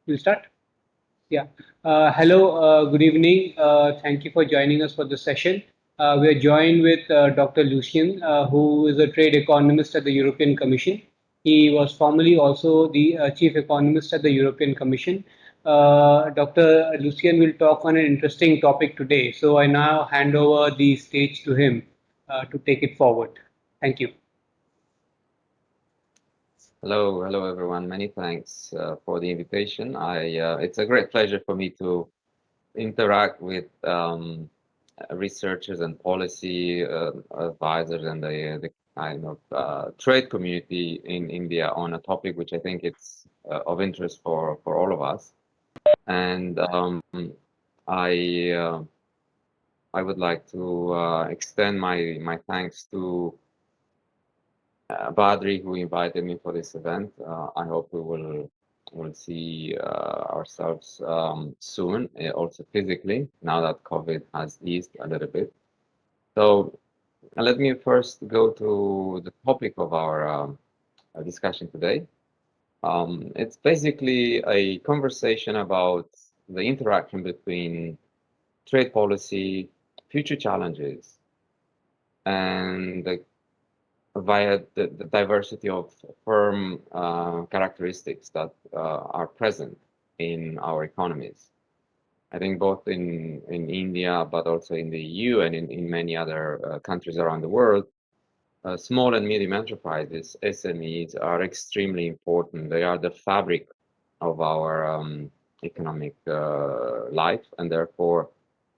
We'll start. Yeah. Hello. Good evening. Thank you for joining us for this session. We are joined with Dr. Lucian, who is a trade economist at the European Commission. He was formerly also the chief economist at the European Commission. Dr. Lucian will talk on an interesting topic today. So I now hand over the stage to him to take it forward. Thank you. Hello everyone. Many thanks for the invitation. It's a great pleasure for me to interact with researchers and policy advisors and the kind of trade community in India on a topic which I think it's of interest for all of us. And I uh, I would like to extend my thanks to Badri, who invited me for this event. I hope we will see ourselves soon, also physically, now that COVID has eased a little bit. So let me first go to the topic of our discussion today. It's basically a conversation about the interaction between trade policy, future challenges, and via the diversity of firm characteristics that are present in our economies. I think both in India, but also in the EU and in many other countries around the world, small and medium enterprises, SMEs, are extremely important. They are the fabric of our economic life, and therefore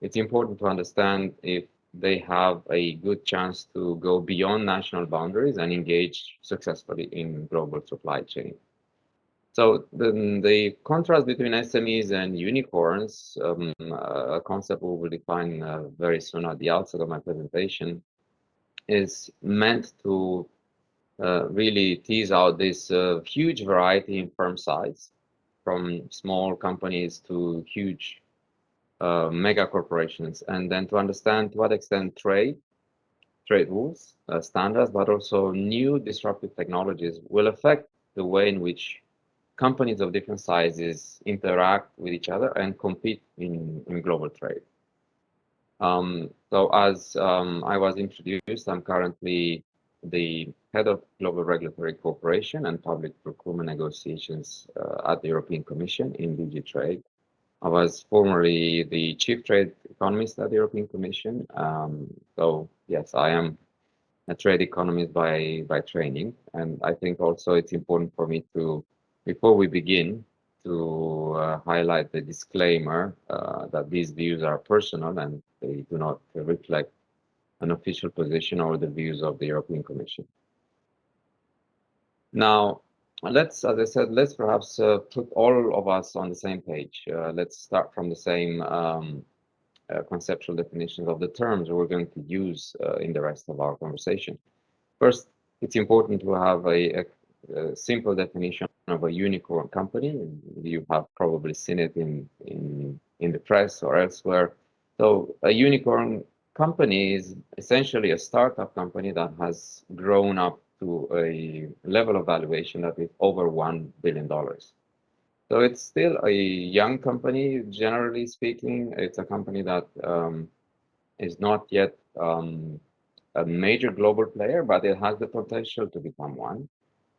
it's important to understand if they have a good chance to go beyond national boundaries and engage successfully in global supply chain. So the contrast between SMEs and unicorns, a concept we will define very soon at the outset of my presentation, is meant to really tease out this huge variety in firm size, from small companies to huge mega corporations, and then to understand to what extent trade rules, standards, but also new disruptive technologies will affect the way in which companies of different sizes interact with each other and compete in global trade. So as I was introduced, I'm currently the head of global regulatory cooperation and public procurement negotiations at the European Commission in DG Trade. I was formerly the chief trade economist at the European Commission. So yes, I am a trade economist by training, and I think also it's important for me to, before we begin, to highlight the disclaimer that these views are personal and they do not reflect an official position or the views of the European Commission. Now, let's, as I said, let's perhaps put all of us on the same page. Let's start from the same conceptual definitions of the terms we're going to use in the rest of our conversation. First, it's important to have a simple definition of a unicorn company. You have probably seen it in the press or elsewhere. So a unicorn company is essentially a startup company that has grown up to a level of valuation that is over $1 billion. So it's still a young company, generally speaking. It's a company that is not yet a major global player, but it has the potential to become one.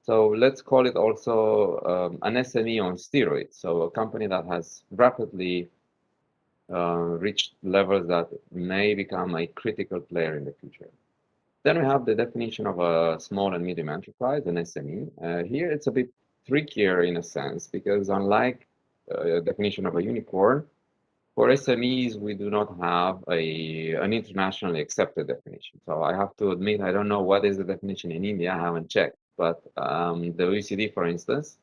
So let's call it also an SME on steroids. So a company that has rapidly reached levels that may become a critical player in the future. Then we have the definition of a small and medium enterprise, an SME. Here it's a bit trickier in a sense, because unlike a definition of a unicorn, for SMEs, we do not have an internationally accepted definition. So I have to admit, I don't know what is the definition in India, I haven't checked. But the OECD, for instance,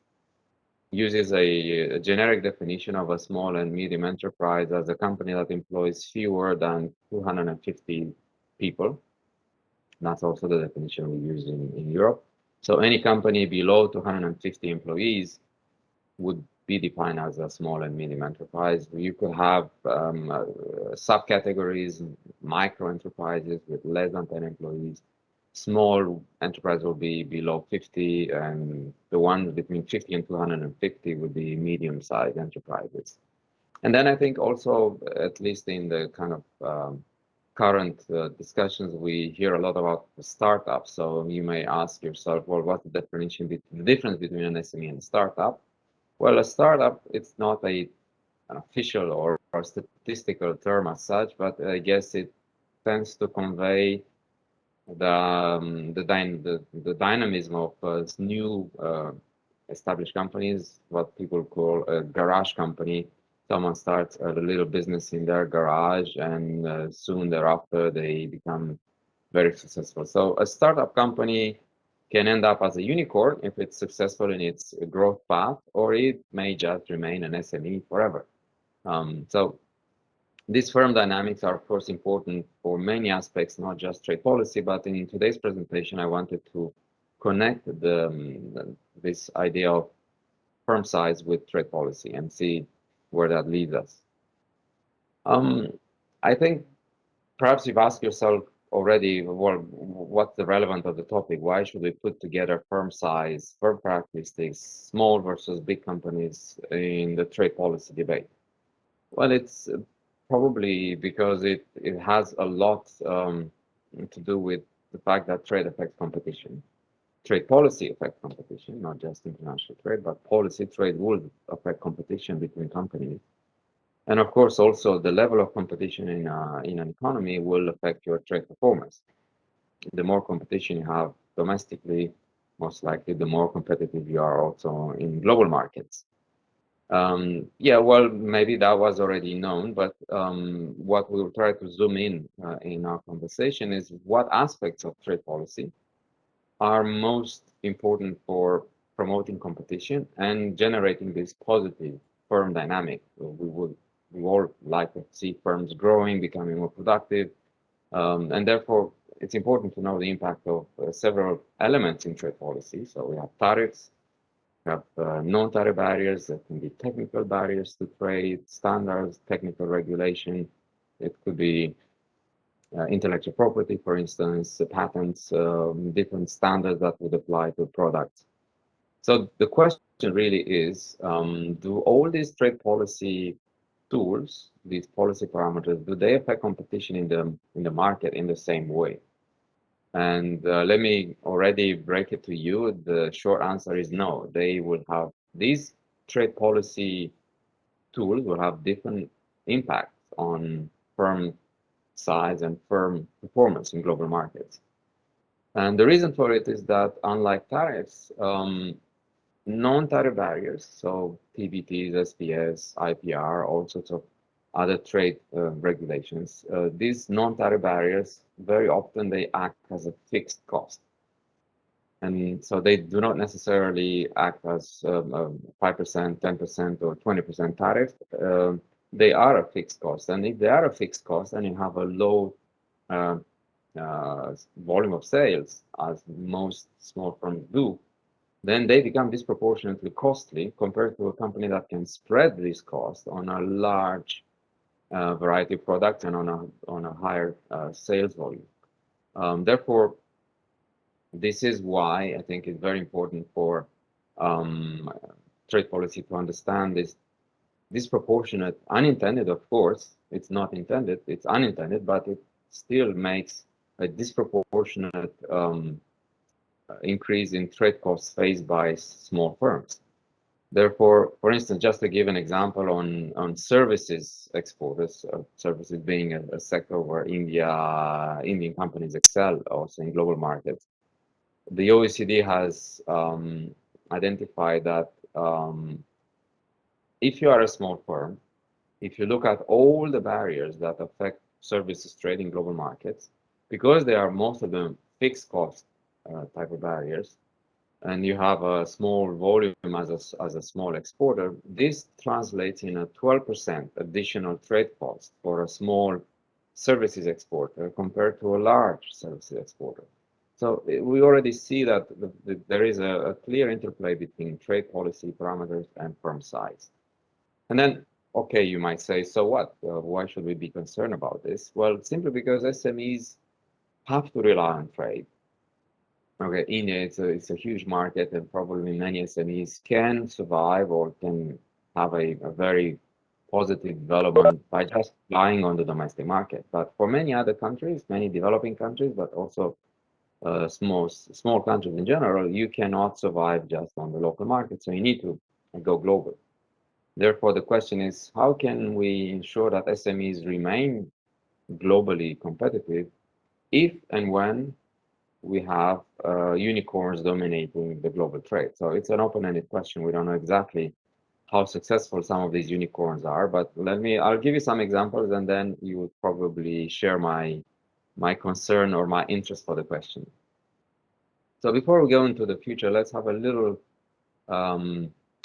uses a generic definition of a small and medium enterprise as a company that employs fewer than 250 people. That's also the definition we use in Europe. So any company below 250 employees would be defined as a small and medium enterprise. You could have subcategories, micro enterprises with less than 10 employees, small enterprise will be below 50, and the ones between 50 and 250 would be medium-sized enterprises. And then I think also, at least in the kind of current discussions, we hear a lot about startups. So you may ask yourself, well, what's the difference between an SME and a startup? Well, a startup, it's not an official or statistical term as such, but I guess it tends to convey the dynamism of new established companies, what people call a garage company. Someone starts a little business in their garage, and soon thereafter they become very successful. So a startup company can end up as a unicorn if it's successful in its growth path, or it may just remain an SME forever. So these firm dynamics are, of course, important for many aspects, not just trade policy, but in today's presentation, I wanted to connect this idea of firm size with trade policy and see where that leads us. I think perhaps you've asked yourself already, well, what's the relevance of the topic? Why should we put together firm size, firm characteristics, small versus big companies in the trade policy debate? Well, it's probably because it has a lot to do with the fact that trade affects competition. Trade policy affects competition, not just international trade, but policy trade will affect competition between companies. And of course, also the level of competition in an economy will affect your trade performance. The more competition you have domestically, most likely the more competitive you are also in global markets. Yeah, well, maybe that was already known, but what we'll try to zoom in our conversation is what aspects of trade policy are most important for promoting competition and generating this positive firm dynamic. We all like to see firms growing, becoming more productive, and therefore it's important to know the impact of several elements in trade policy. So we have tariffs, we have non-tariff barriers that can be technical barriers to trade, standards, technical regulation. It could be intellectual property, for instance, patents, different standards that would apply to products. So the question really is, do all these trade policy tools, these policy parameters, do they affect competition in the market in the same way? And let me already break it to you. The short answer is no. They will have these trade policy tools will have different impacts on firm size and firm performance in global markets. And the reason for it is that unlike tariffs, non-tariff barriers, so TBTs, SPS, IPR, all sorts of other trade regulations, these non-tariff barriers, very often they act as a fixed cost. And so they do not necessarily act as 5%, 10%, or 20% tariff. They are a fixed cost. And if they are a fixed cost and you have a low volume of sales, as most small firms do, then they become disproportionately costly compared to a company that can spread this cost on a large variety of products and on a higher sales volume. Therefore, this is why I think it's very important for trade policy to understand this disproportionate, unintended, of course, it's not intended, it's unintended, but it still makes a disproportionate increase in trade costs faced by small firms. Therefore, for instance, just to give an example on services exporters, services being a sector where Indian companies excel also in global markets, the OECD has identified that if you are a small firm, if you look at all the barriers that affect services trade in global markets, because they are most of them fixed cost type of barriers, and you have a small volume as a small exporter, this translates in a 12% additional trade cost for a small services exporter compared to a large services exporter. So we already see that there is a clear interplay between trade policy parameters and firm size. And then, okay, you might say, so what? Why should we be concerned about this? Well, simply because SMEs have to rely on trade. Okay, India, it's a huge market, and probably many SMEs can survive or can have a very positive development by just flying on the domestic market. But for many other countries, many developing countries, but also small countries in general, you cannot survive just on the local market. So you need to go global. Therefore, the question is, how can we ensure that SMEs remain globally competitive if and when we have unicorns dominating the global trade? So it's an open-ended question. We don't know exactly how successful some of these unicorns are, but I'll give you some examples, and then you would probably share my concern or my interest for the question. So before we go into the future, let's have a little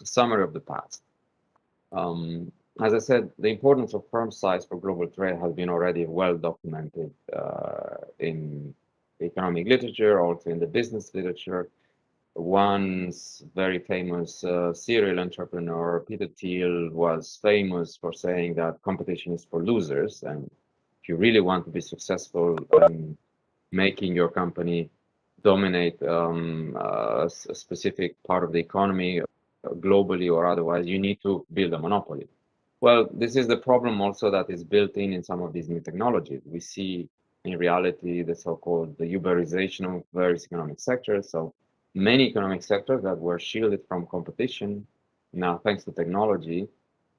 summary of the past. As I said, the importance of firm size for global trade has been already well documented in the economic literature, also in the business literature. Once very famous serial entrepreneur, Peter Thiel, was famous for saying that competition is for losers. And if you really want to be successful in making your company dominate a specific part of the economy globally or otherwise, you need to build a monopoly. Well, this is the problem also that is built in some of these new technologies. We see in reality the so-called the Uberization of various economic sectors. So many economic sectors that were shielded from competition, now thanks to technology,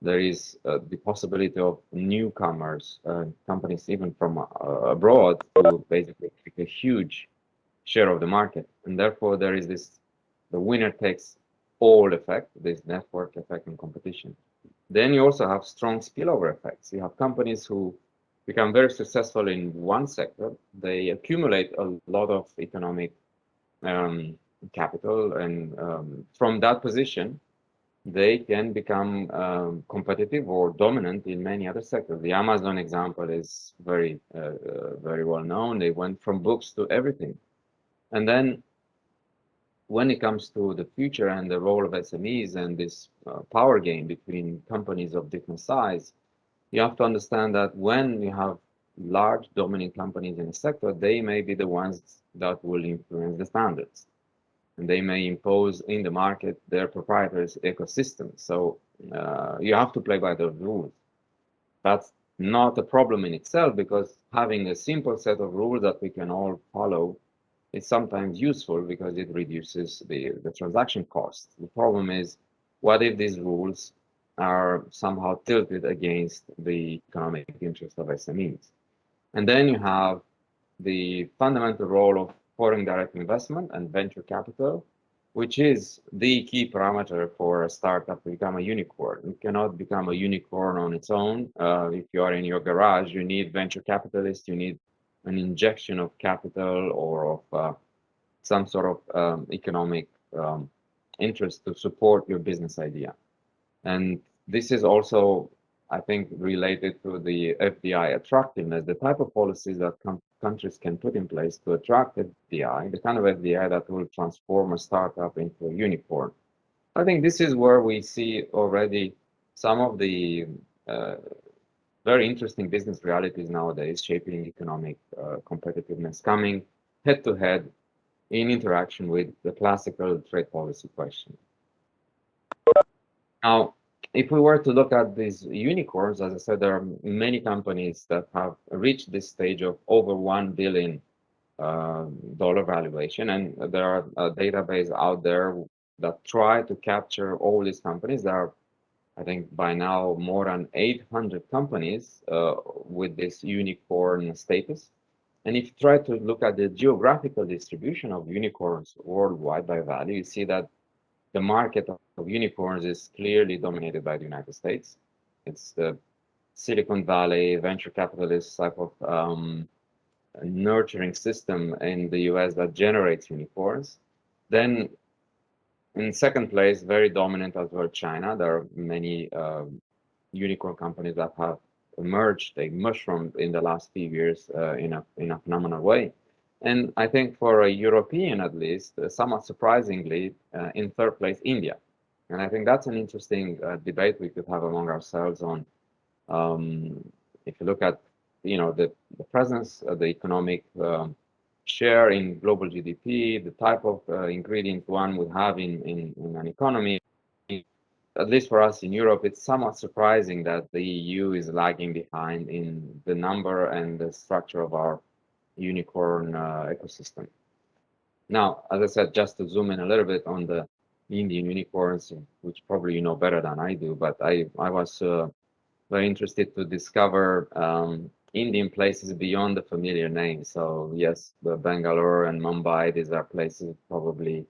there is the possibility of newcomers, companies even from abroad, to basically take a huge share of the market. And therefore, there is this the winner takes all effect, this network effect and competition. Then you also have strong spillover effects. You have companies who become very successful in one sector. They accumulate a lot of economic capital, and from that position, they can become competitive or dominant in many other sectors. The Amazon example is very well known. They went from books to everything. And then when it comes to the future and the role of SMEs and this power game between companies of different size, you have to understand that when you have large dominant companies in a sector, they may be the ones that will influence the standards. And they may impose in the market their proprietary ecosystem. So you have to play by those rules. That's not a problem in itself, because having a simple set of rules that we can all follow is sometimes useful because it reduces the transaction cost. The problem is, what if these rules are somehow tilted against the economic interest of SMEs? And then you have the fundamental role of foreign direct investment and venture capital, which is the key parameter for a startup to become a unicorn. You cannot become a unicorn on its own. If you are in your garage, you need venture capitalists, you need an injection of capital or of some sort of economic interest to support your business idea. And this is also, I think, related to the FDI attractiveness, the type of policies that countries can put in place to attract FDI, the kind of FDI that will transform a startup into a unicorn. I think this is where we see already some of the very interesting business realities nowadays shaping economic competitiveness, coming head to head in interaction with the classical trade policy question. Now, if we were to look at these unicorns, as I said, there are many companies that have reached this stage of over $1 billion dollar valuation, and there are a database out there that try to capture all these companies. There are, I think, by now more than 800 companies with this unicorn status. And if you try to look at the geographical distribution of unicorns worldwide by value, you see that the market of unicorns is clearly dominated by the United States. It's the Silicon Valley venture capitalist type of nurturing system in the US that generates unicorns. Then in second place, very dominant as well, China. There are many unicorn companies that have emerged, they mushroomed in the last few years in a phenomenal way. And I think for a European, at least, somewhat surprisingly, in third place, India. And I think that's an interesting debate we could have among ourselves on, if you look at, the presence of the economic share in global GDP, the type of ingredient one would have in an economy. At least for us in Europe, it's somewhat surprising that the EU is lagging behind in the number and the structure of our unicorn ecosystem. Now, as I said, just to zoom in a little bit on the Indian unicorns, which probably you know better than I do, but I was very interested to discover Indian places beyond the familiar names. So yes, the Bangalore and Mumbai, these are places probably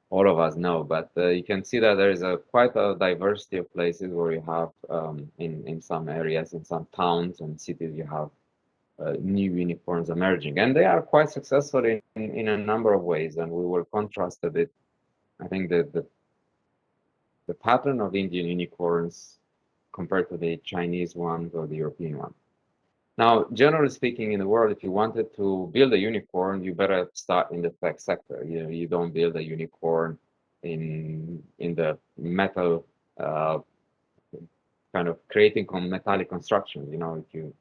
all of us know, but you can see that there is quite a diversity of places where you have in some areas, in some towns and cities, you have new unicorns emerging, and they are quite successful in a number of ways, and we will contrast a bit. I think that the pattern of Indian unicorns compared to the Chinese ones or the European ones. Now, generally speaking, in the world, if you wanted to build a unicorn, you better start in the tech sector. You don't build a unicorn in the metal kind of creating metallic construction. If you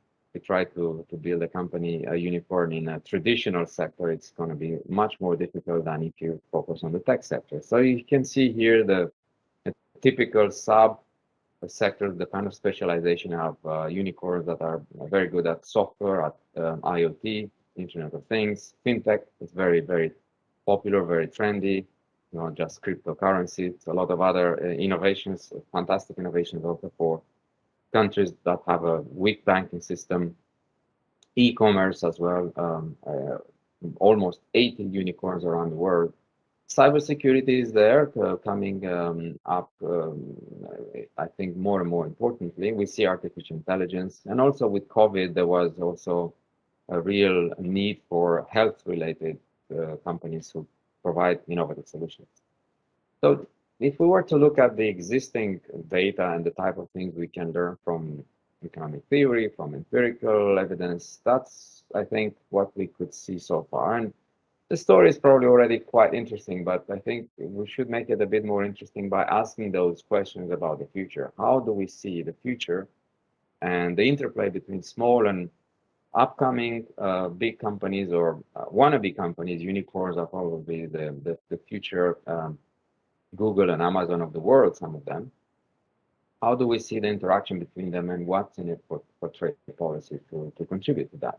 try to build a company, a unicorn in a traditional sector, it's going to be much more difficult than if you focus on the tech sector. So you can see here the typical sub sector, the kind of specialization of unicorns that are very good at software, at IoT, Internet of Things, fintech. It's very, very popular, very trendy, not just cryptocurrency. It's a lot of other innovations, fantastic innovations also for countries that have a weak banking system, e-commerce as well, almost 80 unicorns around the world. Cybersecurity is there coming up. I think more and more importantly, we see artificial intelligence, and also with COVID, there was also a real need for health-related companies who provide innovative solutions. So if we were to look at the existing data and the type of things we can learn from economic theory, from empirical evidence, that's, I think, what we could see so far. And the story is probably already quite interesting, but I think we should make it a bit more interesting by asking those questions about the future. How do we see the future and the interplay between small and upcoming big companies or wannabe companies? Unicorns are probably the future Google and Amazon of the world, some of them. How do we see the interaction between them, and what's in it for trade policy to contribute to that?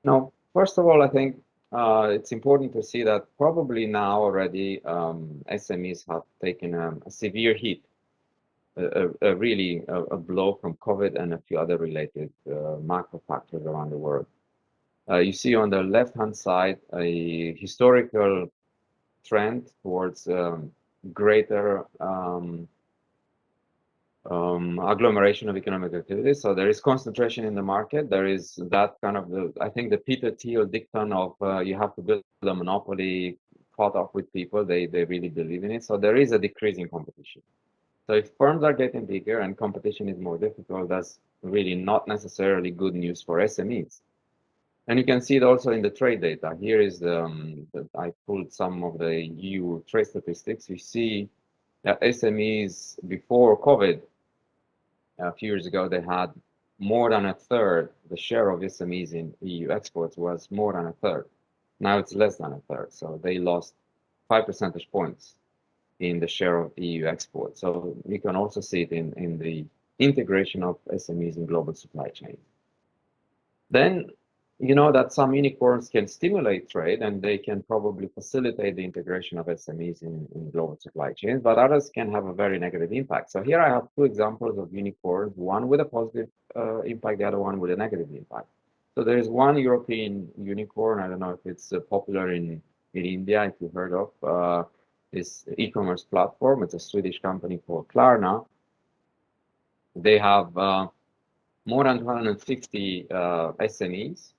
Now, first of all, I think it's important to see that probably now already SMEs have taken a severe hit, really a blow from COVID and a few other related macro factors around the world. You see on the left-hand side a historical trend towards greater agglomeration of economic activity. So there is concentration in the market. There is that kind of I think the Peter Thiel dictum of you have to build a monopoly caught up with people. They really believe in it. So there is a decrease in competition. So if firms are getting bigger and competition is more difficult, that's really not necessarily good news for SMEs. And you can see it also in the trade data. Here is I pulled some of the EU trade statistics. You see that SMEs before COVID, a few years ago, they had more than a third. The share of SMEs in EU exports was more than a third. Now it's less than a third. So they lost 5 percentage points in the share of EU exports. So you can also see it in the integration of SMEs in global supply chain. Then you know that some unicorns can stimulate trade and they can probably facilitate the integration of SMEs in global supply chains, but others can have a very negative impact. So here I have two examples of unicorns, one with a positive impact, the other one with a negative impact. So there is one European unicorn, I don't know if it's popular in India, if you've heard of, this e-commerce platform. It's a Swedish company called Klarna. They have more than 250 SMEs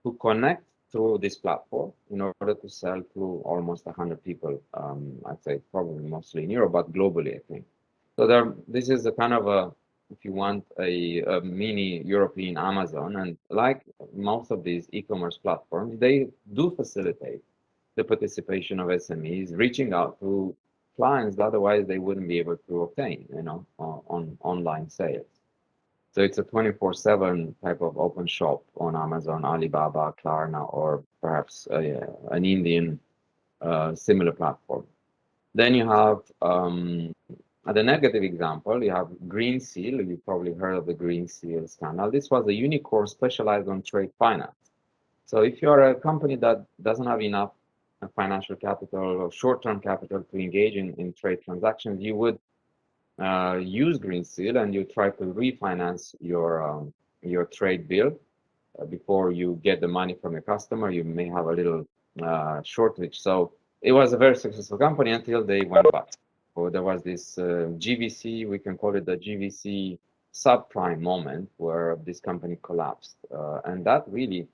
who connect through this platform in order to sell to almost 100 people. I'd say probably mostly in Europe, but globally, I think. So this is a kind of a, if you want, a mini European Amazon. And like most of these e-commerce platforms, they do facilitate the participation of SMEs reaching out to clients that otherwise they wouldn't be able to obtain, on online sales. So it's a 24/7 type of open shop on Amazon, Alibaba, Klarna, or perhaps an Indian similar platform. Then you have the negative example, you have Green Seal. You've probably heard of the Green Seal scandal. This was a unicorn specialized on trade finance. So if you're a company that doesn't have enough financial capital or short-term capital to engage in trade transactions, you would use Green Seal and you try to refinance your trade bill before you get the money from your customer. You may have a little shortage. So it was a very successful company until they went bust. So there was this GVC, we can call it the GVC subprime moment, where this company collapsed, and that really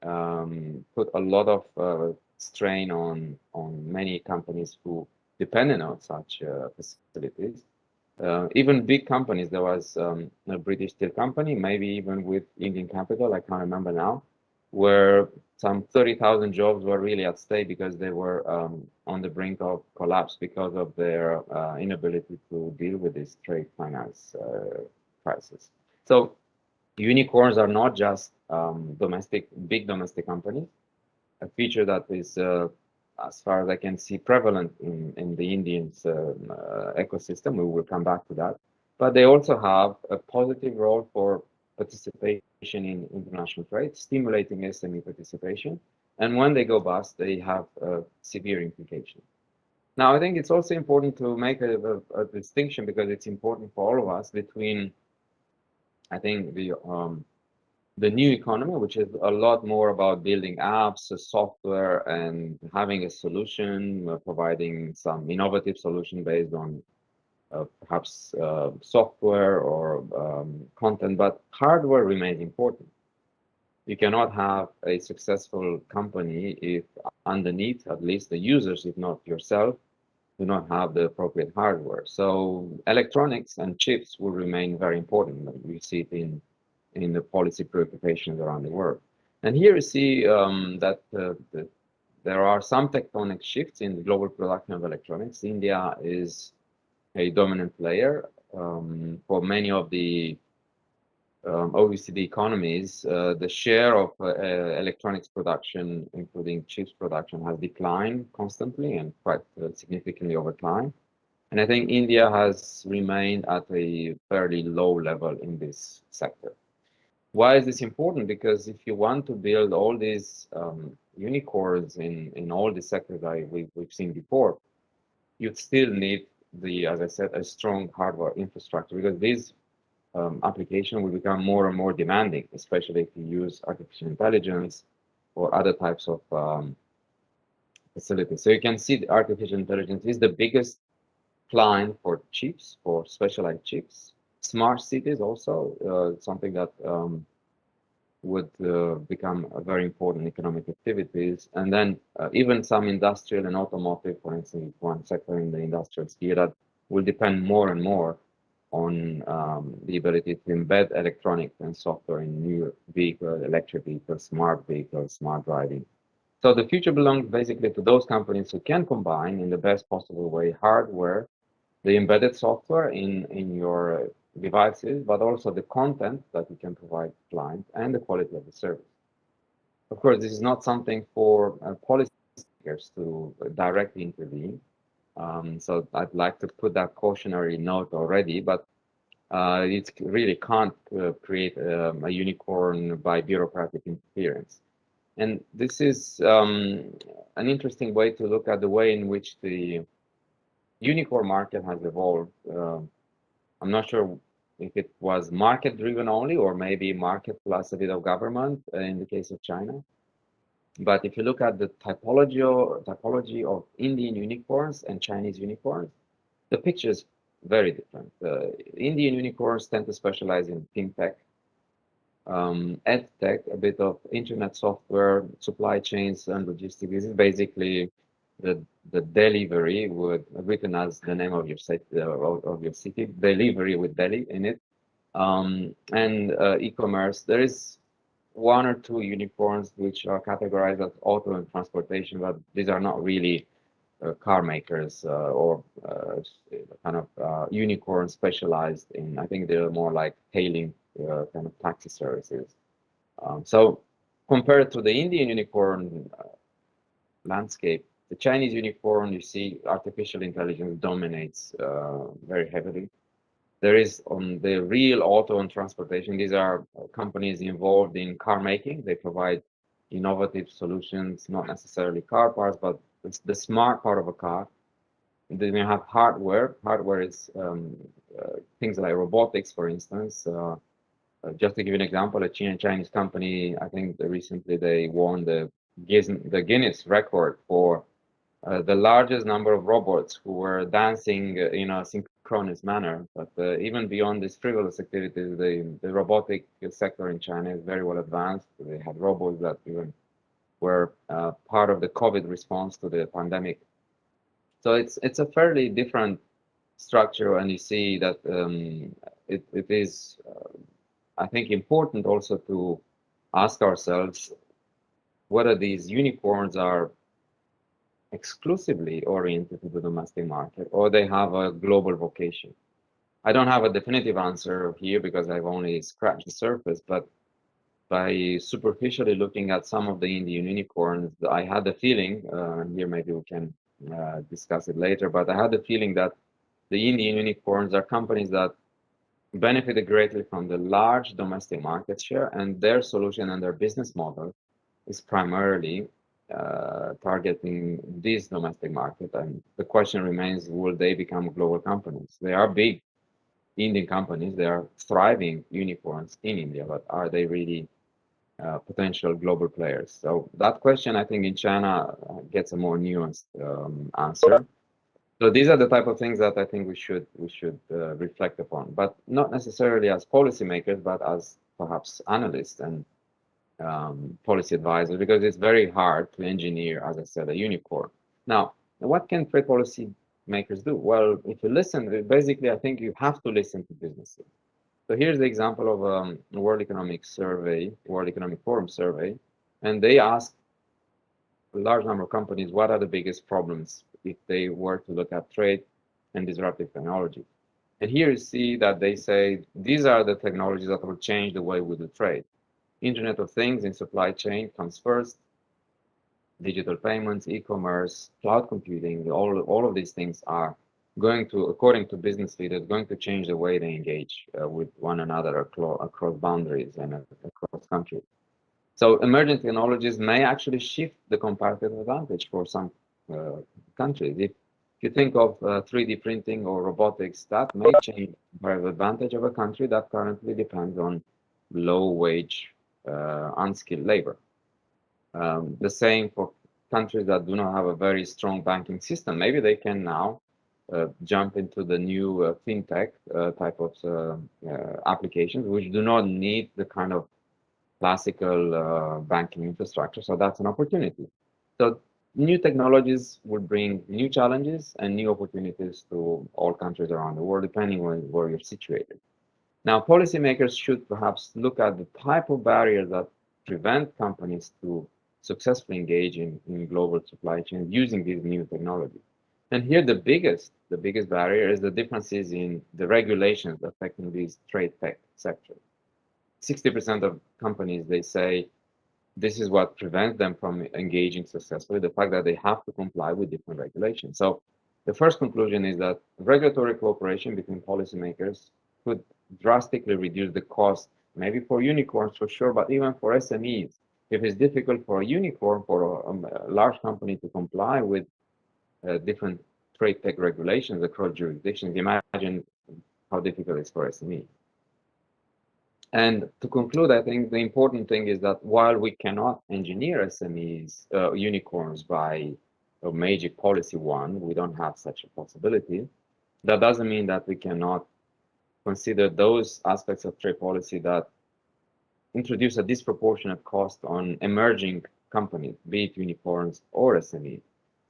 put a lot of strain on many companies who depended on such facilities. Even big companies. There was a British steel company, maybe even with Indian capital, I can't remember now, where some 30,000 jobs were really at stake because they were on the brink of collapse because of their inability to deal with this trade finance crisis. So unicorns are not just big domestic companies. A feature that is, as far as I can see, prevalent in the Indians ecosystem. We will come back to that. But they also have a positive role for participation in international trade, stimulating SME participation. And when they go bust, they have severe implications. Now, I think it's also important to make a distinction, because it's important for all of us, between, I think, the new economy, which is a lot more about building apps, software, and having a solution, providing some innovative solution based on perhaps software or content, but hardware remains important. You cannot have a successful company if underneath, at least the users, if not yourself, do not have the appropriate hardware. So electronics and chips will remain very important. We see it in the policy preoccupations around the world. And here you see that there are some tectonic shifts in the global production of electronics. India is a dominant player. For many of the OECD economies, the share of electronics production, including chips production, has declined constantly and quite significantly over time. And I think India has remained at a fairly low level in this sector. Why is this important? Because if you want to build all these unicorns in all the sectors we've seen before, you'd still need as I said, a strong hardware infrastructure, because these application will become more and more demanding, especially if you use artificial intelligence or other types of facilities. So you can see the artificial intelligence is the biggest client for chips, for specialized chips. Smart cities also, something that would become a very important economic activities. And then even some industrial and automotive, for instance, one sector in the industrial sphere that will depend more and more on the ability to embed electronics and software in new vehicles, electric vehicles, smart driving. So the future belongs basically to those companies who can combine in the best possible way hardware, the embedded software in your devices, but also the content that you can provide to clients and the quality of the service. Of course, this is not something for policymakers to directly intervene. So I'd like to put that cautionary note already, but it really can't create a unicorn by bureaucratic interference. And this is an interesting way to look at the way in which the unicorn market has evolved. I'm not sure if it was market driven only, or maybe market plus a bit of government in the case of China. But if you look at the typology of Indian unicorns and Chinese unicorns, the picture is very different. Indian unicorns tend to specialize in fintech, ed tech, a bit of internet software, supply chains, and logistics. This is basically the delivery, written as the name of your city, delivery with Delhi in it, and e-commerce. There is one or two unicorns which are categorized as auto and transportation, but these are not really car makers or kind of unicorns specialized in. I think they're more like hailing kind of taxi services. So compared to the Indian unicorn landscape, the Chinese unicorn, you see artificial intelligence dominates very heavily. There is on the real auto and transportation, these are companies involved in car making. They provide innovative solutions, not necessarily car parts, but it's the smart part of a car. And then you have hardware. Hardware is things like robotics, for instance. Just to give you an example, a Chinese company, I think recently they won the Guinness record for the largest number of robots who were dancing in a synchronous manner. But even beyond these frivolous activities, the robotic sector in China is very well advanced. They had robots that even were part of the COVID response to the pandemic. So it's a fairly different structure, and you see that it is, I think, important also to ask ourselves whether these unicorns are exclusively oriented to the domestic market or they have a global vocation. I don't have a definitive answer here because I've only scratched the surface, but by superficially looking at some of the Indian unicorns, I had the feeling, and here maybe we can discuss it later, but I had the feeling that the Indian unicorns are companies that benefited greatly from the large domestic market share, and their solution and their business model is primarily targeting this domestic market. And the question remains, will they become global companies? They are big Indian companies. They are thriving unicorns in India, but are they really potential global players? So that question, I think, in China gets a more nuanced answer. So these are the type of things that I think we should reflect upon, but not necessarily as policymakers, but as perhaps analysts and policy advisors, because it's very hard to engineer, as I said, a unicorn. Now, what can trade policy makers do? Well, if you listen, basically, I think you have to listen to businesses. So here's the example of a World Economic Survey, World Economic Forum survey, and they asked a large number of companies what are the biggest problems if they were to look at trade and disruptive technology. And here you see that they say these are the technologies that will change the way we do trade. Internet of Things in supply chain comes first. Digital payments, e-commerce, cloud computing, all of these things are going to, according to business leaders, going to change the way they engage with one another across boundaries and across countries. So emerging technologies may actually shift the comparative advantage for some countries. If you think of 3D printing or robotics, that may change the comparative advantage of a country that currently depends on low-wage, unskilled labor. The same for countries that do not have a very strong banking system. Maybe they can now jump into the new fintech type of applications, which do not need the kind of classical banking infrastructure. So that's an opportunity. So new technologies will bring new challenges and new opportunities to all countries around the world, depending on where you're situated. Now, policymakers should perhaps look at the type of barriers that prevent companies to successfully engage in global supply chains using these new technologies. And here, the biggest barrier is the differences in the regulations affecting these trade tech sectors. 60% of companies, they say, this is what prevents them from engaging successfully, the fact that they have to comply with different regulations. So the first conclusion is that regulatory cooperation between policymakers could drastically reduce the cost, maybe for unicorns for sure, but even for SMEs. If it's difficult for a unicorn, for a large company to comply with different trade tech regulations across jurisdictions, imagine how difficult it is for SMEs. And to conclude, I think the important thing is that while we cannot engineer SMEs, unicorns by a major policy one, we don't have such a possibility. That doesn't mean that we cannot consider those aspects of trade policy that introduce a disproportionate cost on emerging companies, be it unicorns or SMEs.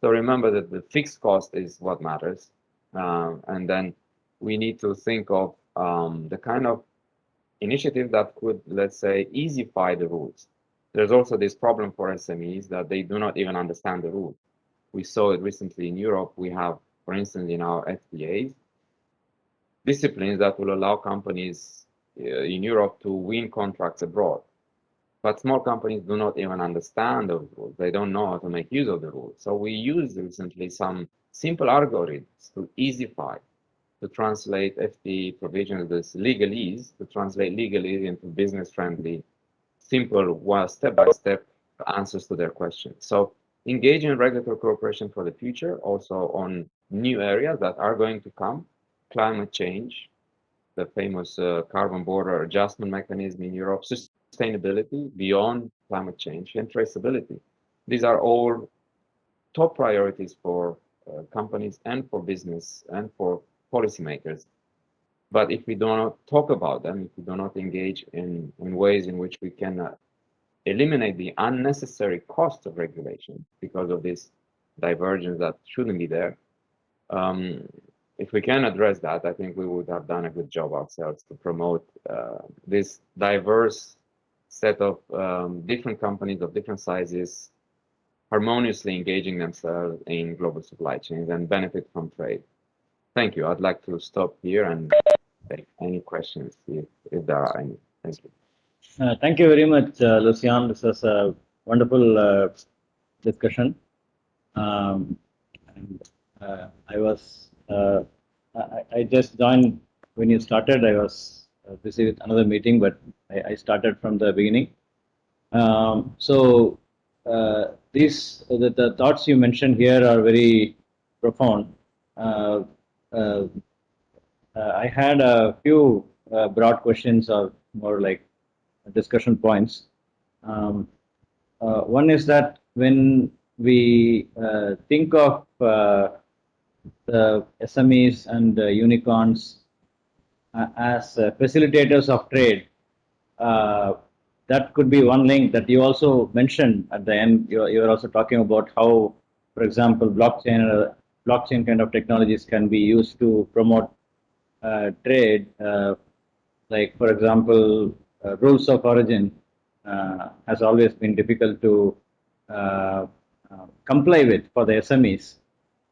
So remember that the fixed cost is what matters. And then we need to think of the kind of initiative that could, let's say, easify the rules. There's also this problem for SMEs that they do not even understand the rules. We saw it recently in Europe. We have, for instance, in our FTAs, disciplines that will allow companies in Europe to win contracts abroad. But small companies do not even understand those rules. They don't know how to make use of the rules. So we used recently some simple algorithms to easify, to translate FT provisions, this legalese, to translate legalese into business-friendly, simple, step-by-step answers to their questions. So engaging in regulatory cooperation for the future, also on new areas that are going to come, climate change, the famous carbon border adjustment mechanism in Europe, sustainability beyond climate change, and traceability. These are all top priorities for companies and for business and for policymakers. But if we do not talk about them, if we do not engage in ways in which we can eliminate the unnecessary cost of regulation because of this divergence that shouldn't be there, if we can address that, I think we would have done a good job ourselves to promote this diverse set of different companies of different sizes harmoniously engaging themselves in global supply chains and benefit from trade. Thank you. I'd like to stop here and take any questions if there are any. Thank you. Thank you very much, Lucian. This was a wonderful discussion. And I was I just joined when you started. I was busy with another meeting, but I started from the beginning. So the thoughts you mentioned here are very profound. Uh, uh, I had a few broad questions, or more like discussion points. Um, One is that when we think of the SMEs and unicorns as facilitators of trade, uh, that could be one link that you also mentioned at the end. You're also talking about how, for example, blockchain kind of technologies can be used to promote trade. Like, for example, rules of origin has always been difficult to comply with for the SMEs.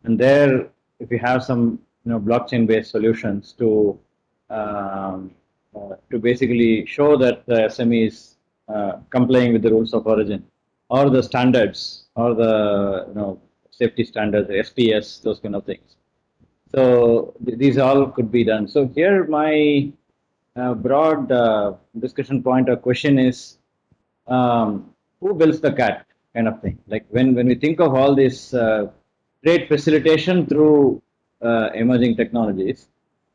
And there, if you have some blockchain-based solutions to basically show that the SME is complying with the rules of origin or the standards or the safety standards, SPS, those kind of things. So these all could be done. So here my broad discussion point or question is, who builds the cat kind of thing. Like when we think of all this trade facilitation through emerging technologies,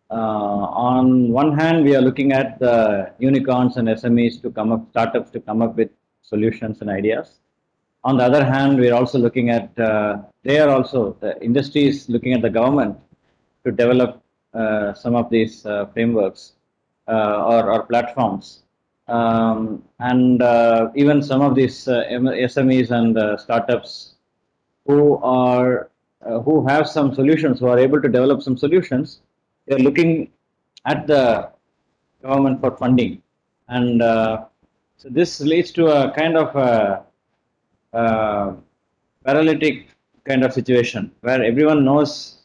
on one hand we are looking at the unicorns and SMEs to come up, startups to come up with solutions and ideas. On the other hand, we are also looking at, they are also, the industry is looking at the government to develop some of these frameworks or platforms. And even some of these SMEs and startups who have some solutions, who are able to develop some solutions, they're looking at the government for funding. And so this leads to a kind of paralytic kind of situation where everyone knows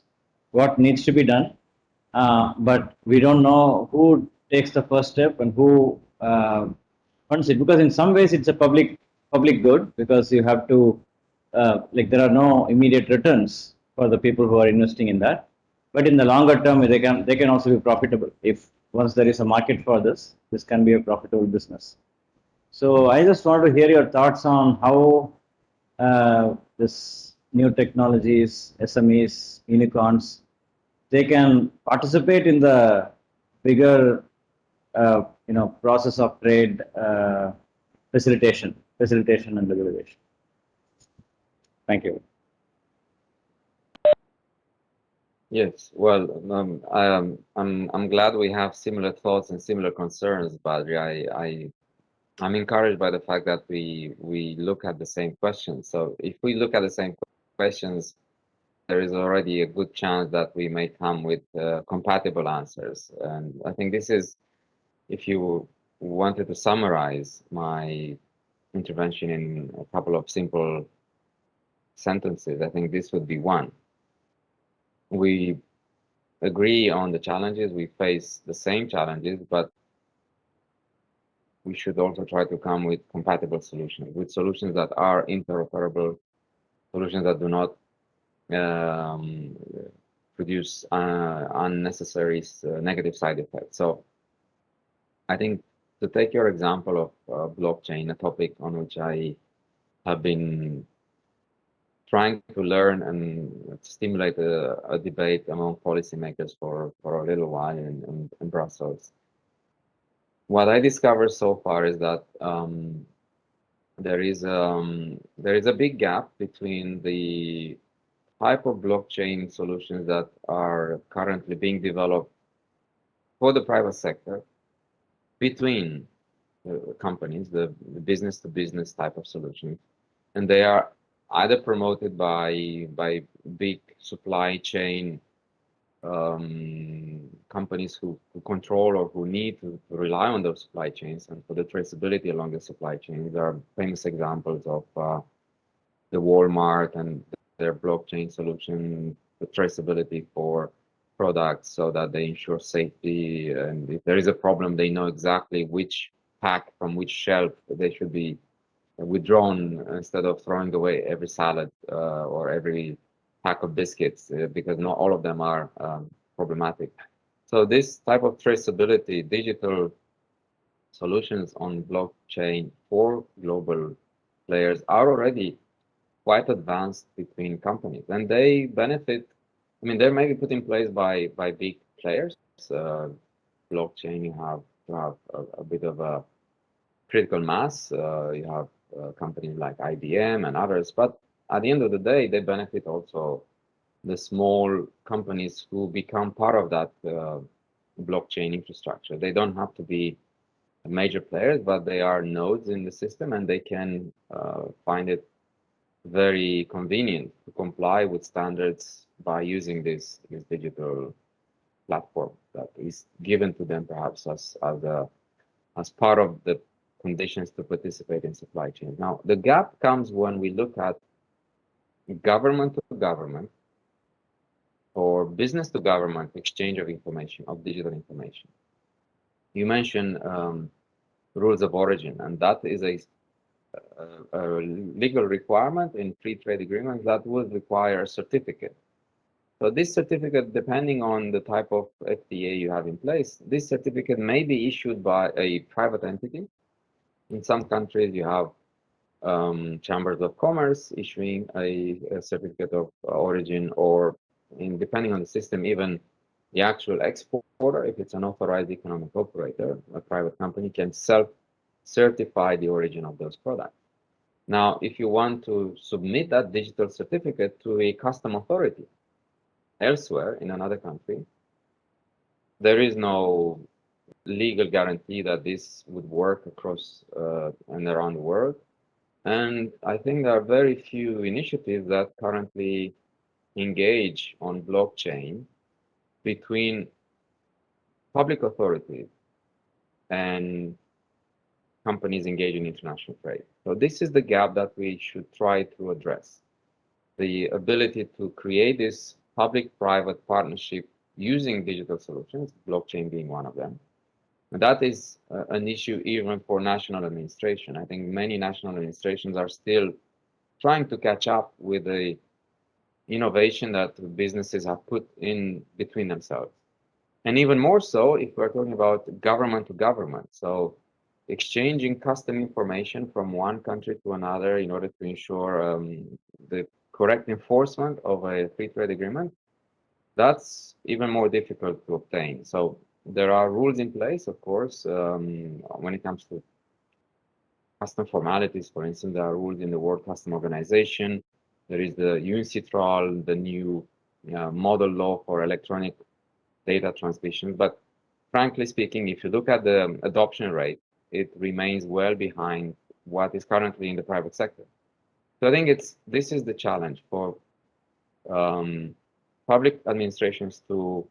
what needs to be done, but we don't know who takes the first step and who funds it. Because in some ways it's a public good, because you have to like there are no immediate returns for the people who are investing in that. But in the longer term, they can also be profitable. If once there is a market for this, this can be a profitable business. So I just want to hear your thoughts on how this new technologies, SMEs, unicorns, they can participate in the bigger, process of trade facilitation and regulation. Thank you. Yes, well, I'm glad we have similar thoughts and similar concerns, Badri. I'm encouraged by the fact that we look at the same questions. So if we look at the same questions, there is already a good chance that we may come with compatible answers. And I think this is, if you wanted to summarize my intervention in a couple of simple sentences, I think this would be one. We agree on the challenges, we face the same challenges, but we should also try to come with compatible solutions, with solutions that are interoperable, solutions that do not produce unnecessary negative side effects. So I think, to take your example of blockchain, a topic on which I have been trying to learn and stimulate a debate among policymakers for a little while in Brussels. What I discovered so far is that there is a big gap between the type of blockchain solutions that are currently being developed for the private sector between companies, the business to business type of solutions, and they are either promoted by big supply chain companies who control or who need to rely on those supply chains and for the traceability along the supply chain. There are famous examples of the Walmart and their blockchain solution, the traceability for products so that they ensure safety. And if there is a problem, they know exactly which pack from which shelf they should be withdrawn instead of throwing away every salad or every pack of biscuits because not all of them are problematic. So this type of traceability, digital solutions on blockchain for global players are already quite advanced between companies, and they benefit. I mean, they're maybe put in place by big players. Blockchain, you have to have a bit of a critical mass. You have companies like IBM and others, but at the end of the day, they benefit also the small companies who become part of that blockchain infrastructure. They don't have to be major players, but they are nodes in the system, and they can find it very convenient to comply with standards by using this digital platform that is given to them, perhaps as part of the conditions to participate in supply chain. Now, the gap comes when we look at government to government or business to government exchange of information, of digital information. You mentioned rules of origin, and that is a legal requirement in free trade agreements that would require a certificate. So this certificate, depending on the type of FTA you have in place, this certificate may be issued by a private entity. In some countries, you have chambers of commerce issuing a certificate of origin, or depending on the system, even the actual exporter, if it's an authorized economic operator, a private company, can self-certify the origin of those products. Now, if you want to submit that digital certificate to a custom authority elsewhere in another country, there is no legal guarantee that this would work across and around the world. And I think there are very few initiatives that currently engage on blockchain between public authorities and companies engaged in international trade. So this is the gap that we should try to address. The ability to create this public-private partnership using digital solutions, blockchain being one of them. And that is an issue even for national administration. I think many national administrations are still trying to catch up with the innovation that businesses have put in between themselves. And even more so if we're talking about government to government. So exchanging custom information from one country to another in order to ensure the correct enforcement of a free trade agreement, that's even more difficult to obtain. So there are rules in place, of course, when it comes to custom formalities. For instance, there are rules in the World Custom Organization. There is the UNCITRAL, the new model law for electronic data transmission. But frankly speaking, if you look at the adoption rate, it remains well behind what is currently in the private sector. So I think this is the challenge for public administrations to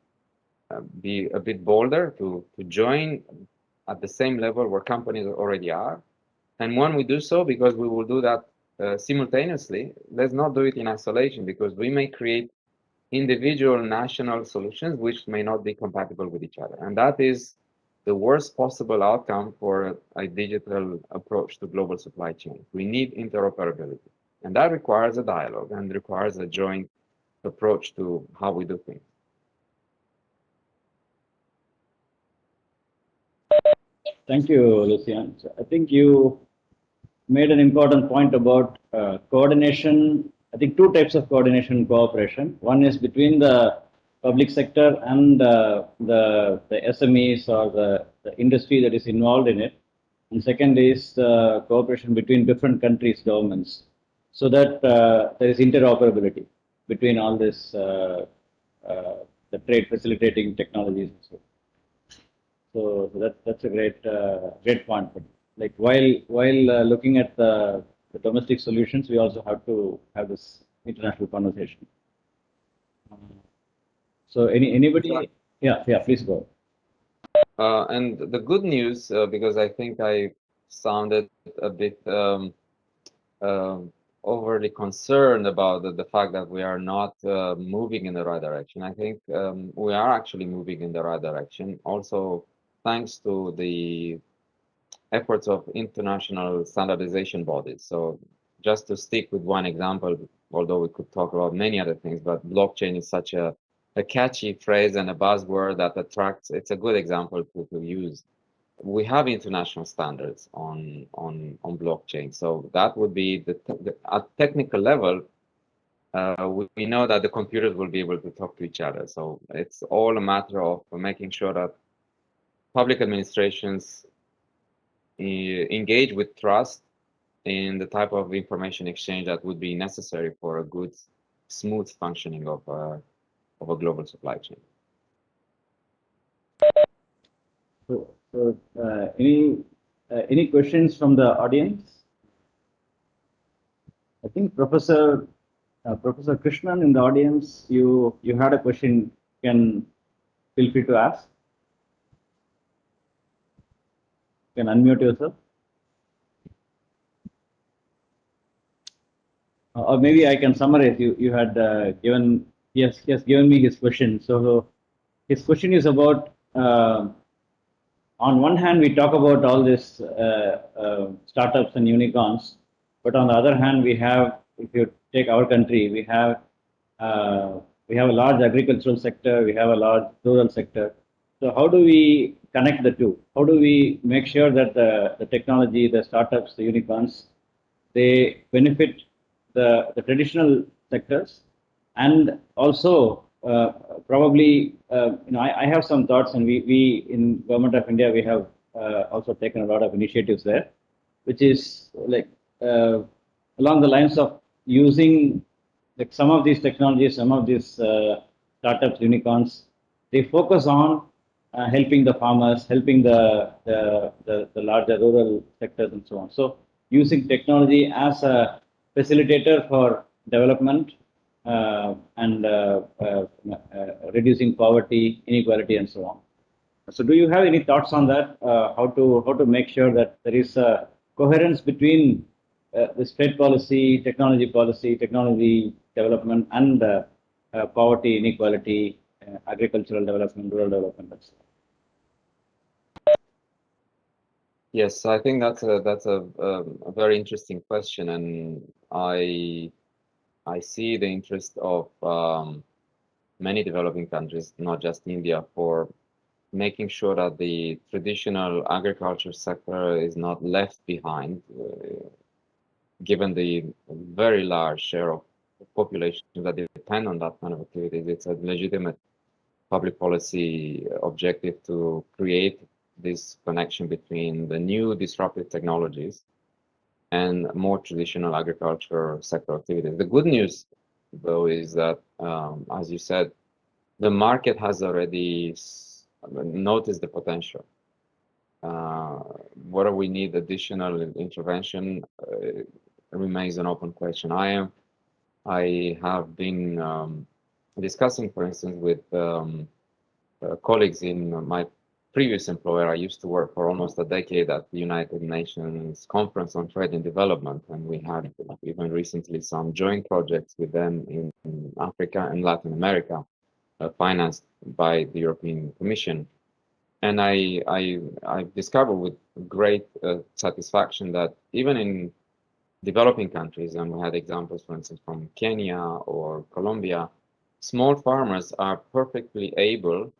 be a bit bolder, to join at the same level where companies already are. And when we do so, because we will do that simultaneously, let's not do it in isolation, because we may create individual national solutions which may not be compatible with each other. And that is the worst possible outcome for a digital approach to global supply chain. We need interoperability, and that requires a dialogue and requires a joint approach to how we do things. Thank you, Lucian. So I think you made an important point about coordination. I think two types of coordination and cooperation. One is between the public sector and the SMEs or the industry that is involved in it. And second is cooperation between different countries' governments, so that there is interoperability between all this, the trade facilitating technologies and so on. So that's a great point. But like while looking at the domestic solutions, we also have to have this international conversation. So anybody? Yeah, please go. And the good news, because I think I sounded a bit overly concerned about the fact that we are not moving in the right direction. I think we are actually moving in the right direction. Also, thanks to the efforts of international standardization bodies. So just to stick with one example, although we could talk about many other things, but blockchain is such a catchy phrase and a buzzword that attracts, it's a good example to use. We have international standards on blockchain. So that would be at technical level, we know that the computers will be able to talk to each other. So it's all a matter of making sure that public administrations engage with trust in the type of information exchange that would be necessary for a good, smooth functioning of a global supply chain. So any questions from the audience? I think Professor Krishnan in the audience, you had a question. Can feel free to ask. You can unmute yourself. Or maybe I can summarize. You had given, yes, he has given me his question. So his question is about, on one hand, we talk about all this startups and unicorns, but on the other hand, we have, if you take our country, we have a large agricultural sector, we have a large rural sector. So how do we connect the two? How do we make sure that the technology, the startups, the unicorns, they benefit the traditional sectors, and also probably I have some thoughts, and we in Government of India, we have also taken a lot of initiatives there, which is like along the lines of using like some of these technologies, some of these startups, unicorns, they focus on helping the farmers, helping the larger rural sectors and so on. So using technology as a facilitator for development and reducing poverty, inequality, and so on. So, do you have any thoughts on that? How to make sure that there is a coherence between this trade policy, technology development, and poverty, inequality, agricultural development, rural development, and so on. Yes, I think that's a very interesting question, and I see the interest of many developing countries, not just India, for making sure that the traditional agriculture sector is not left behind, given the very large share of population that depend on that kind of activities. It's a legitimate public policy objective to create this connection between the new disruptive technologies and more traditional agriculture sector activities. The good news, though, is that, as you said, the market has already noticed the potential. Whether we need additional intervention remains an open question. I have been discussing, for instance, with colleagues in my previous employer. I used to work for almost a decade at the United Nations Conference on Trade and Development, and we had even recently some joint projects with them in Africa and Latin America, financed by the European Commission. And I've discovered with great satisfaction that even in developing countries, and we had examples, for instance, from Kenya or Colombia, small farmers are perfectly able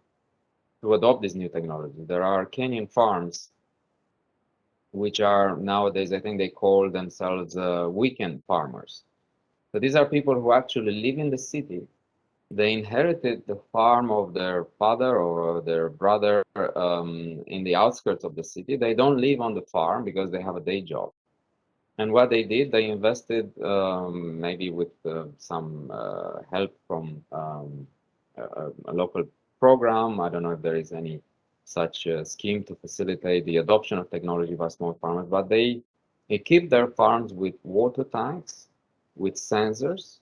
to adopt this new technology. There are Kenyan farms which are nowadays, I think they call themselves weekend farmers. So these are people who actually live in the city. They inherited the farm of their father or their brother in the outskirts of the city. They don't live on the farm because they have a day job. And what they did, they invested maybe with some help from a local program. I don't know if there is any such scheme to facilitate the adoption of technology by small farmers, but they equip their farms with water tanks, with sensors,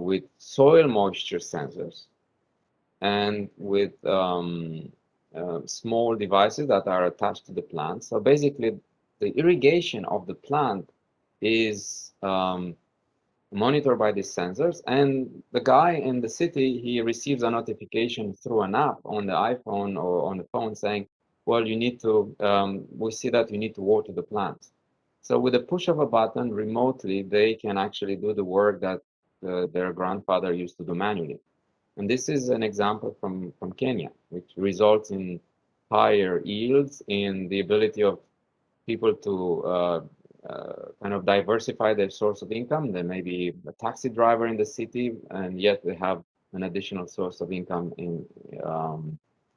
with soil moisture sensors, and with small devices that are attached to the plant. So basically, the irrigation of the plant is monitored by these sensors, and the guy in the city, he receives a notification through an app on the iPhone or on the phone saying, well, you need to, we see that you need to water the plant. So with the push of a button remotely, they can actually do the work that their grandfather used to do manually. And this is an example from Kenya, which results in higher yields, in the ability of people to kind of diversify their source of income. They may be a taxi driver in the city, and yet they have an additional source of income in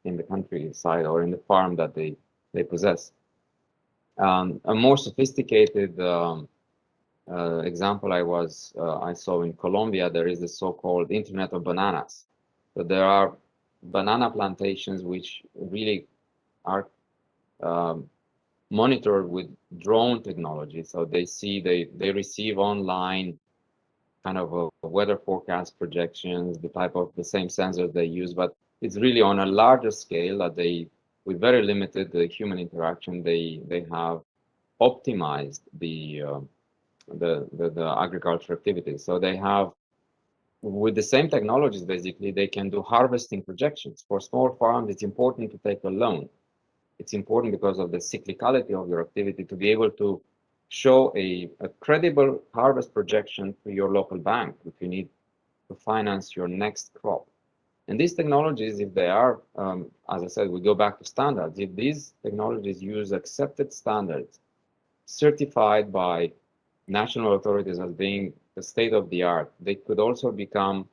the countryside or in the farm that they possess. A more sophisticated example I saw in Colombia. There is the so-called Internet of Bananas. So there are banana plantations which really are monitored with drone technology. So they receive online kind of a weather forecast projections, the same sensors they use, but it's really on a larger scale that with very limited human interaction, they have optimized the agriculture activities. So they have, with the same technologies, basically, they can do harvesting projections. For small farms, it's important to take a loan. It's important because of the cyclicality of your activity to be able to show a credible harvest projection to your local bank if you need to finance your next crop. And these technologies, if they are, as I said, we go back to standards. If these technologies use accepted standards, certified by national authorities as being the state of the art, they could also become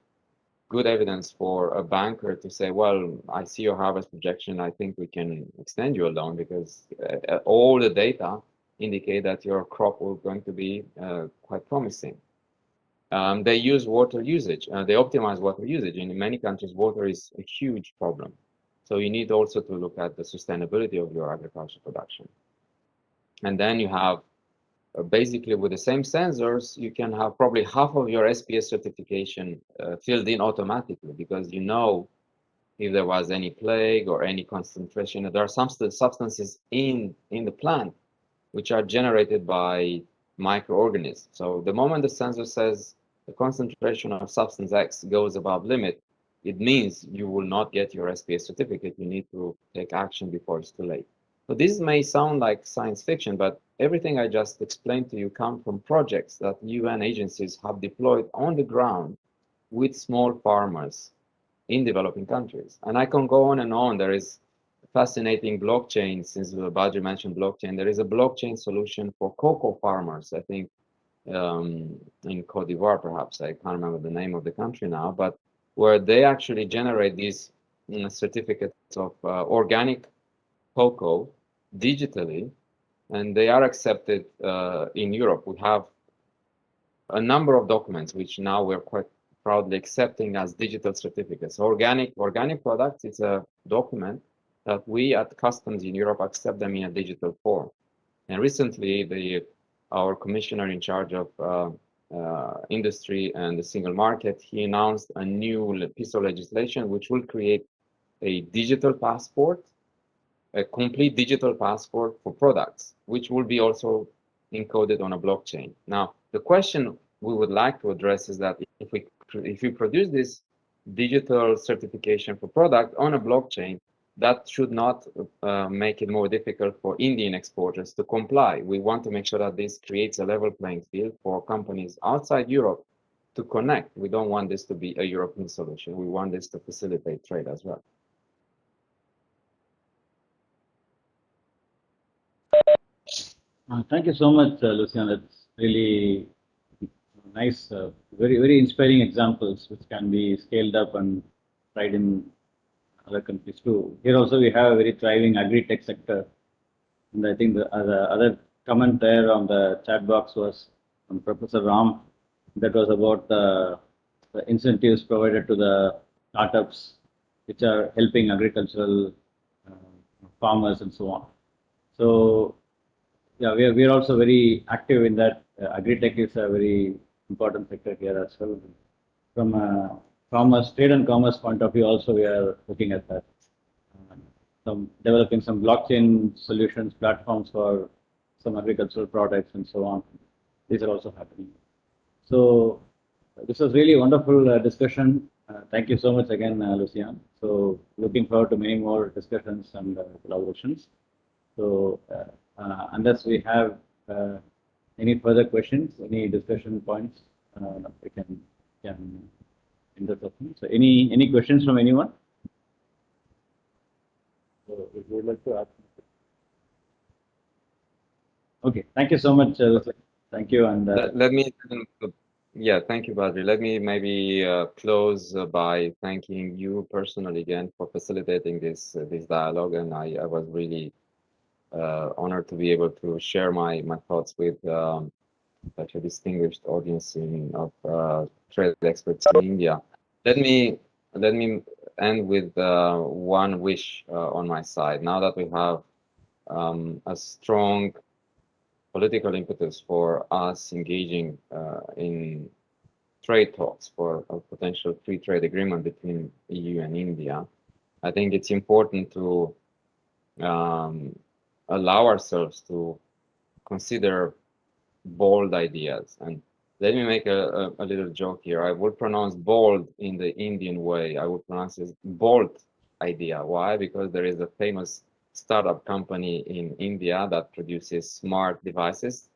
good evidence for a banker to say, well, I see your harvest projection. I think we can extend you a loan because all the data indicate that your crop is going to be quite promising. They use water usage. They optimize water usage. In many countries, water is a huge problem. So you need also to look at the sustainability of your agricultural production. And then you have basically with the same sensors, you can have probably half of your SPS certification filled in automatically because you know if there was any plague or any concentration. There are some substances in the plant which are generated by microorganisms. So the moment the sensor says the concentration of substance X goes above limit, it means you will not get your SPS certificate. You need to take action before it's too late. So this may sound like science fiction, but everything I just explained to you come from projects that UN agencies have deployed on the ground with small farmers in developing countries. And I can go on and on. There is fascinating blockchain, since Badri mentioned blockchain. There is a blockchain solution for cocoa farmers, I think, in Cote d'Ivoire, perhaps. I can't remember the name of the country now, but where they actually generate these certificates of organic cocoa digitally, and they are accepted in Europe. We have a number of documents which now we're quite proudly accepting as digital certificates. Organic products, it's a document that we at customs in Europe accept them in a digital form. And recently, our commissioner in charge of industry and the single market, he announced a new piece of legislation which will create a digital passport, a complete digital passport for products, which will be also encoded on a blockchain. Now, the question we would like to address is that if you produce this digital certification for product on a blockchain, that should not make it more difficult for Indian exporters to comply. We want to make sure that this creates a level playing field for companies outside Europe to connect. We don't want this to be a European solution. We want this to facilitate trade as well. Thank you so much, Lucian. It's really nice, very inspiring examples which can be scaled up and tried in other countries too. Here also we have a very thriving agri-tech sector, and I think the other comment there on the chat box was from Professor Ram, that was about the incentives provided to the startups which are helping agricultural farmers and so on. So yeah, we are also very active in that. Agri-tech is a very important sector here as well. From a commerce, trade and commerce point of view, also we are looking at that. Developing some blockchain solutions, platforms for some agricultural products and so on. These are also happening. So this was really wonderful discussion. Thank you so much again, Lucian. So looking forward to many more discussions and collaborations. So unless we have any further questions, any discussion points, we can end the session. So any questions from anyone? So if you would like to ask. Okay, thank you so much. Thank you. And let me, yeah, thank you, Badri. Let me maybe close by thanking you personally again for facilitating this dialogue, and I was really honored to be able to share my thoughts with such a distinguished audience of trade experts in India. Let me end with one wish on my side. Now that we have a strong political impetus for us engaging in trade talks for a potential free trade agreement between EU and India, I think it's important to allow ourselves to consider bold ideas. And let me make a little joke here. I would pronounce bold in the Indian way. I would pronounce it bold idea. Why? Because there is a famous startup company in India that produces smart devices.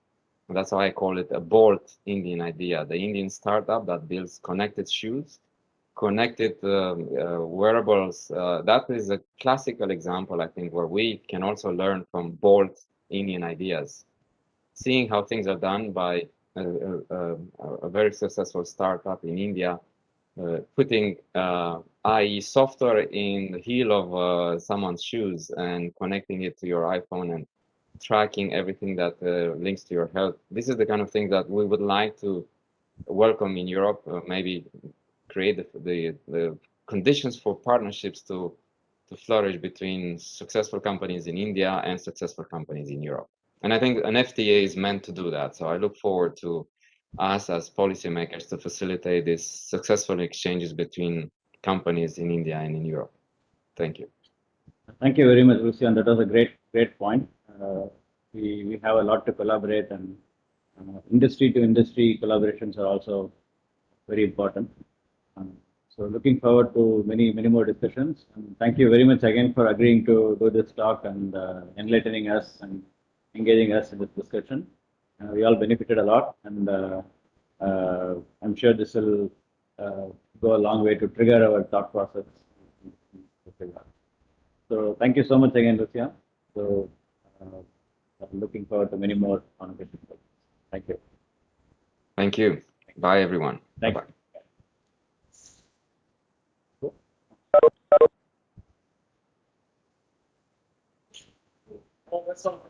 And that's why I call it a bold Indian idea. The Indian startup that builds connected shoes, connected wearables. That is a classical example, I think, where we can also learn from bold Indian ideas. Seeing how things are done by a very successful startup in India, putting i.e. software in the heel of someone's shoes and connecting it to your iPhone and tracking everything that links to your health. This is the kind of thing that we would like to welcome in Europe, maybe create the conditions for partnerships to flourish between successful companies in India and successful companies in Europe. And I think an FTA is meant to do that. So I look forward to us as policymakers to facilitate these successful exchanges between companies in India and in Europe. Thank you. Thank you very much, Lucian. That was a great point. We have a lot to collaborate, and industry to industry collaborations are also very important. So looking forward to many more discussions. And thank you very much again for agreeing to do this talk and enlightening us and engaging us in this discussion. We all benefited a lot, and I'm sure this will go a long way to trigger our thought process. So thank you so much again, Lucian. So I'm looking forward to many more conversations. Thank you. Thank you. Bye, everyone. Thank Bye-bye. you.